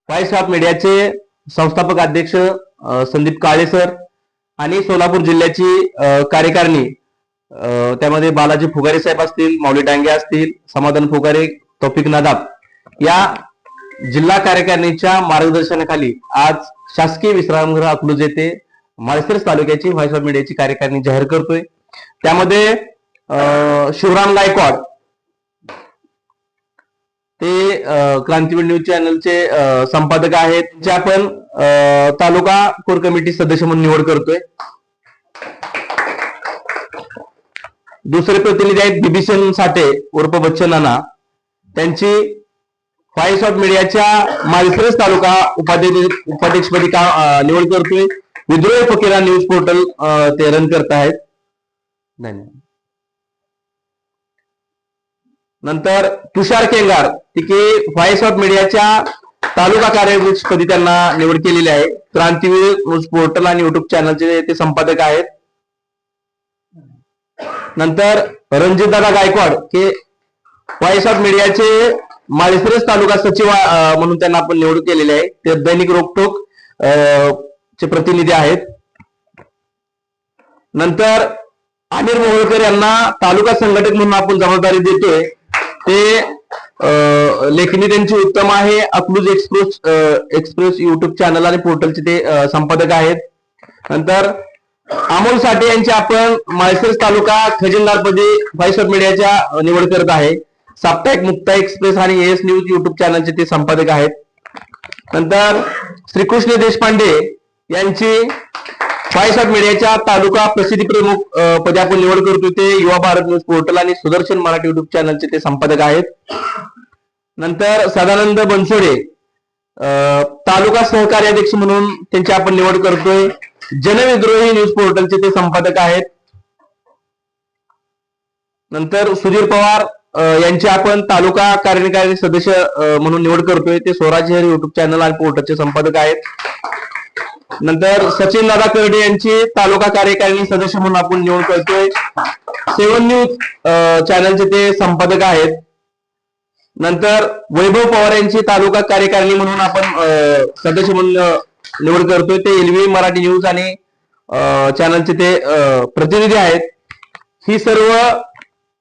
Voice of मीडियाचे संस्थापक अध्यक्ष संदीप काळे सर आणि सोलापूर जिल्ह्याची कार्यकारिणी त्यामध्ये बालाजी फुगारे साहेब असतील, माऊली डांगे असतील, समाधान फुगारे, तौफिक नादाब या जिल्हा कार्यकारिणीच्या मार्गदर्शनाखाली आज शासकीय विश्रामगृह अकलूज येथे माळशिरस तालुक्याची व्हॉइस ऑफ मीडियाची कार्यकारिणी जाहीर करतोय। त्यामध्ये शिवराम गायकवाड ते क्रांतिवीर न्यूज चॅनलचे संपादक आहेत, जे आपण तालुका कोर कमिटी सदस्य म्हणून निवड करतोय। दुसरे प्रतिनिधी आहेत बिभीषण साठे उर्फ बच्चन नाना, त्यांची व्हॉइस ऑफ मीडियाच्या माळशिरस तालुका उपाध्यक्षपदी निवड करतोय। विद्रोही फकीरा न्यूज पोर्टल ते रन करत आहेत। धन्यवाद। नंतर तुषार केंगार तिथे व्हॉइस ऑफ मीडियाच्या तालुका कार्यकारिणीपदी त्यांना निवड केलेली आहे। क्रांतिवीर न्यूज पोर्टल आणि युट्यूब चॅनलचे ते संपादक आहेत। नंतर रणजितदादा गायकवाड हे व्हॉइस ऑफ मीडियाचे माळशिरस तालुका सचिव म्हणून त्यांना आपण निवड केलेले आहे। ते दैनिक रोकटोक चे प्रतिनिधी आहेत। नंतर आमिर मोहोळकर यांना तालुका संघटक म्हणून आपण जबाबदारी देतोय। ते लेखनी त्यांची उत्तम आहे। अकलूज एक्सप्रेस युट्यूब चॅनल आणि पोर्टलचे ते संपादक आहेत। नंतर अमोल साठे यांची आपण माळशिरस तालुका खजिनदारपदी व्हॉइस ऑफ मीडियाच्या निवड करत आहे। साप्ताहिक मुक्ता एक्सप्रेस आणि एस न्यूज युट्यूब चॅनलचे ते संपादक आहेत। नंतर श्रीकृष्ण देशपांडे यांची व्हॉइस ऑफ मीडियाच्या तालुका प्रसिद्धी प्रमुख पदी आपण निवड करतोय। ते युवा भारत न्यूज पोर्टल आणि सुदर्शन मराठी युट्यूब चॅनलचे ते संपादक आहेत। नंतर सदानंद बनसोडे तालुका सहकारी अध्यक्ष म्हणून त्यांची आपण निवड करतोय। जनविद्रोही न्यूज पोर्टलचे ते संपादक आहेत। नंतर सुधीर पवार यांची आपण तालुका कार्यकारिणी सदस्य म्हणून निवड करतोय। ते स्वराज्य युट्यूब चॅनल आणि पोर्टलचे संपादक आहेत। नंतर सचिन दादा करडे यांची तालुका कार्यकारिणी सदस्य म्हणून आपण निवड करतोय। सेवन न्यूज चॅनलचे ते संपादक आहेत। नंतर वैभव पवार यांची तालुका कार्यकारिणी म्हणून आपण सदस्य म्हणून निवड करतोय। ते एलव्ही मराठी न्यूज आणि चॅनलचे ते प्रतिनिधी आहेत। ही सर्व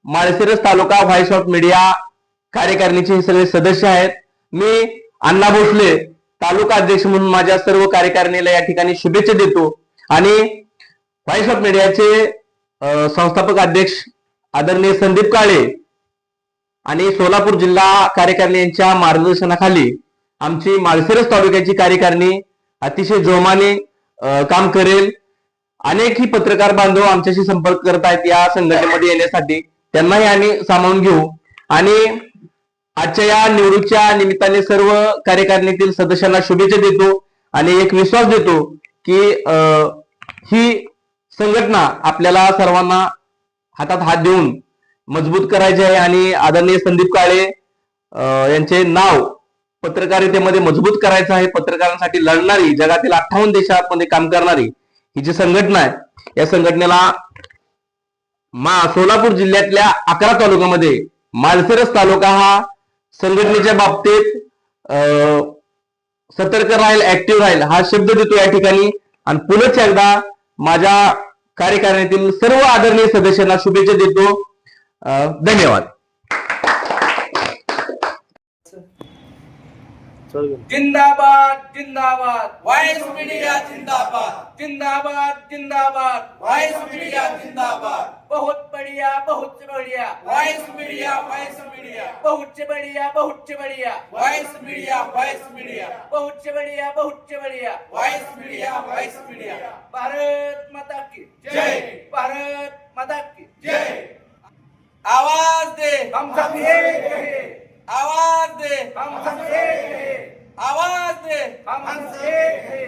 माळशिरस तालुका व्हॉइस ऑफ मीडिया कार्यकारिणीचे हे सगळे सदस्य आहेत। मी अण्णा भोसले तालुका अध्यक्ष म्हणून माझ्या सर्व कार्यकारिणीला या ठिकाणी शुभेच्छा देतो आणि व्हॉइस ऑफ मीडियाचे संस्थापक अध्यक्ष आदरणीय संदीप काळे आणि सोलापूर जिल्हा कार्यकारिणी यांच्या मार्गदर्शनाखाली आमची माळशिरस तालुक्याची कार्यकारिणी अतिशय जोमाने काम करेल। अनेक ही पत्रकार बांधव आमच्याशी संपर्क करत आहेत या संघटनेमध्ये येण्यासाठी, त्यांनाही आम्ही सामावून घेऊ आणि आजच्या या निवडीच्या निमित्ताने सर्व कार्यकारिणीतील सदस्यांना शुभेच्छा देतो आणि एक विश्वास देतो की ही संघटना आपल्याला सर्वांना हातात हात देऊन मजबूत करायची आहे आणि आदरणीय संदीप काळे यांचे नाव पत्रकारितेमध्ये मजबूत करायचं आहे। पत्रकारांसाठी लढणारी, जगातील 58 देशांमध्ये काम करणारी ही जी संघटना आहे, या संघटनेला सोलापूर जिल्ह्यातल्या 11 तालुक्यामध्ये माळशिरस तालुका हा संघटनेच्या बाबतीत सतर्क राहील, ऍक्टिव्ह राहील हा शब्द देतो या ठिकाणी आणि पुन्हा एकदा माझ्या कार्यकारिणीतील सर्व आदरणीय सदस्यांना शुभेच्छा देतो। धन्यवाद। जिंदाबाद जिंदाबाद व्हॉइस मीडिया जिंदाबाद जिंदाबाद जिंदाबाद व्हॉइस मीडिया जिंदाबाद बहुत बढ़िया व्हॉइस मीडिया बहुत बढ़िया व्हॉइस मीडिया बहुत बढ़िया व्हॉइस मीडिया भारत माता की जय, भारत माता की जय। आवाज दे हम सब एक हैं, आवाज दे हम सब एक हैं, आवाज दे हम सब एक हैं।